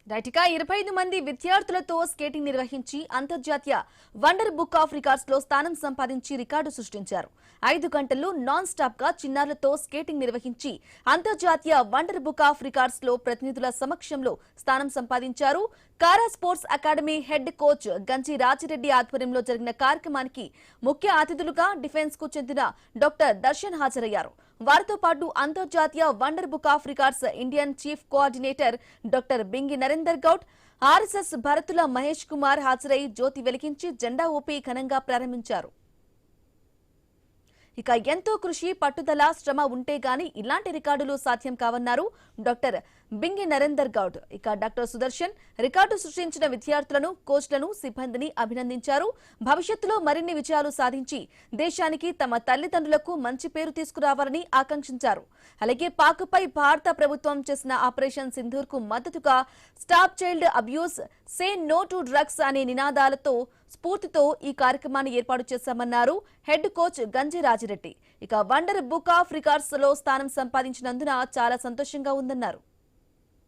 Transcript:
Right గా 25 మంది విద్యార్థులతో స్కేటింగ్ నిర్వహించి అంతర్జాతీయ వండర్ బుక్ ఆఫ్ రికార్డ్స్ లో స్థానం సంపాదించి రికార్డు సృష్టించారు. 5 గంటలు నాన్ స్టాప్ గా చిన్నారులతో స్కేటింగ్ నిర్వహించి అంతర్జాతీయ వండర్ బుక్ ఆఫ్ రికార్డ్స్ లో ప్రతినిధుల సమక్షంలో స్థానం సంపాదించారు. కారా స్పోర్ట్స్ అకాడమీ హెడ్ కోచ్ గంజి రాజిరెడ్డి ఆధ్వర్యంలో జరిగిన కార్యక్రమానికి ముఖ్య అతిథులుగా డిఫెన్స్ కు చెందిన డాక్టర్ దర్శన్ హాజరయ్యారు. వారితో పాటు అంతర్జాతీయ wonder book of records Indian chief coordinator doctor Bingi Narender Goud, RSS Bharathula Mahesh Kumar హాజరై జ్యోతి వెలిగించి జెండా ఊపి ఘనంగా ప్రారంభించారు. ఇక ఎంతో కృషి, పట్టుదల, శ్రమ ఉంటే గాని ఇలాంటి రికార్డులు సాధ్యం కావన్నారు డాక్టర్ బింగి నరేందర్ గౌడ్. ఇక డాక్టర్ సుదర్శన్ రికార్డు సృష్టించిన విద్యార్థులను, కోచ్లను, సిబ్బందిని అభినందించారు. భవిష్యత్తులో మరిన్ని విజయాలు సాధించి దేశానికి, తమ తల్లిదండ్రులకు మంచి పేరు తీసుకురావాలని ఆకాంక్షించారు. అలాగే పాక్పై భారత ప్రభుత్వం చేసిన ఆపరేషన్ సింధూర్ కు మద్దతుగా stop child abuse, say no to drugs అనే నినాదాలతో స్ఫూర్తితో ఈ కార్యక్రమాన్ని ఏర్పాటు చేశామన్నారు హెడ్ కోచ్ గంజి రాజిరెడ్డి. ఇక వండర్ బుక్ ఆఫ్ రికార్డ్స్ లో స్థానం సంపాదించినందున చాలా సంతోషంగా ఉందన్నారు.